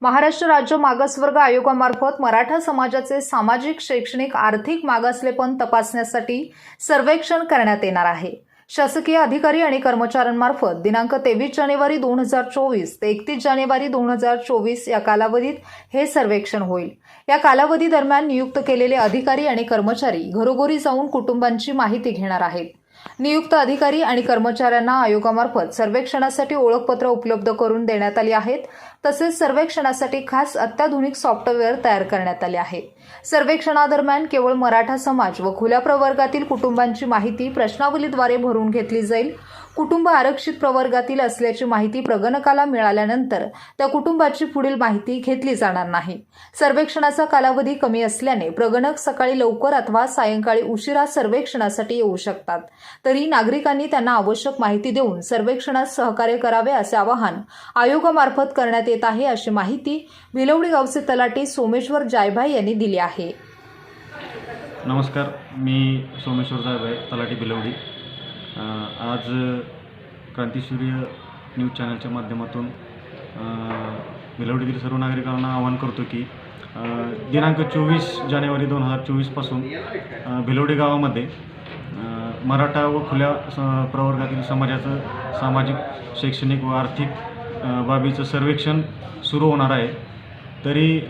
महाराष्ट्र राज्य मागासवर्ग आयोगामार्फत मराठा समाजाचे सामाजिक, शैक्षणिक, आर्थिक मागासलेपण तपासण्यासाठी सर्वेक्षण करण्यात येणार आहे। शासकीय अधिकारी आणि कर्मचाऱ्यांमार्फत दिनांक 23 जानेवारी 2024 ते 31 जानेवारी 2024 या कालावधीत हे सर्वेक्षण होईल। या कालावधी दरम्यान नियुक्त केलेले अधिकारी आणि कर्मचारी घरोघरी जाऊन कुटुंबांची माहिती घेणार आहेत। नियुक्त अधिकारी आणि कर्मचाऱ्यांना आयोगामार्फत सर्वेक्षणासाठी ओळखपत्र उपलब्ध करून देण्यात आली आहेत। तसेच सर्वेक्षणासाठी खास अत्याधुनिक सॉफ्टवेअर तयार करण्यात आले आहे। सर्वेक्षणादरम्यान केवळ मराठा समाज व खुल्या प्रवर्गातील कुटुंबांची माहिती प्रश्नावलीद्वारे भरून घेतली जाईल। कुटुंब आरक्षित प्रवर्गातील असल्याची माहिती प्रगणकाला मिळाल्यानंतर त्या कुटुंबाची पुढील माहिती घेतली जाणार नाही। सर्वेक्षणाचा कालावधी कमी असल्याने प्रगणक सकाळी लवकर अथवा सायंकाळी उशिरा सर्वेक्षणासाठी येऊ शकतात। तरी नागरिकांनी त्यांना आवश्यक माहिती देऊन सर्वेक्षणात सहकार्य करावे असे आवाहन आयोगामार्फत करण्यात येत आहे, अशी माहिती भिलवडी गावचे तलाठी सोमेश्वर जायभाई यांनी दिली आहे। नमस्कार, मी सोमेश्वर जायभाई, तलाठी भिलवडी। आज क्रांतीसूर्य न्यूज चॅनलच्या माध्यमातून भिलवडीतील सर्व नागरिकांना आवाहन करतो की दिनांक 24 जानेवारी 2024 पासून भिलवडी गावामध्ये मराठा व खुल्या प्रवर्गातील समाजाचं सामाजिक, शैक्षणिक व आर्थिक बाबीचं सर्वेक्षण सुरू होणार आहे। तरी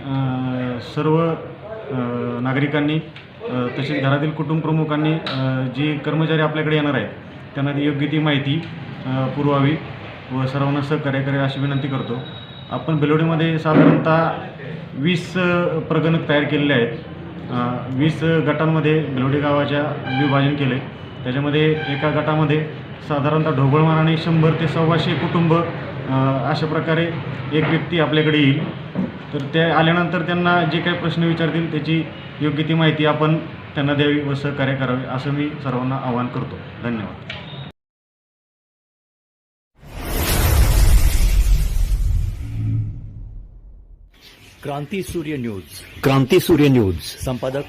सर्व नागरिकांनी तसेच घरातील कुटुंब प्रमुखांनी जे कर्मचारी आपल्याकडे येणार आहेत त्यांना योग्य ती माहिती पुरवावी व सर्वांना सहकार्य करावे अशी विनंती करतो। आपण भिलवडीमध्ये साधारणतः 20 प्रगणक तयार केलेले आहेत। 20 गटांमध्ये भिलवडी गावाच्या विभाजन केले। त्याच्यामध्ये एका गटामध्ये साधारणतः ढोबळमानाने 100 ते 125 कुटुंब अशा प्रकारे एक व्यक्ती आपल्याकडे येईल। तर ते आल्यानंतर त्यांना जे काही प्रश्न विचारतील त्याची योग्य ती माहिती आपण त्यांना द्यावी व सहकार्य करावे असं मी सर्वांना आवाहन करतो। धन्यवाद। क्रांती सूर्य न्यूज संपादक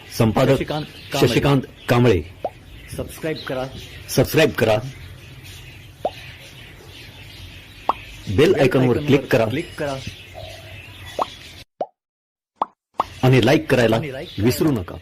शशिकांत कांबळे। सबस्क्राइब करा, बेल आयकॉनवर क्लिक करा आणि लाईक करायला विसरू नका।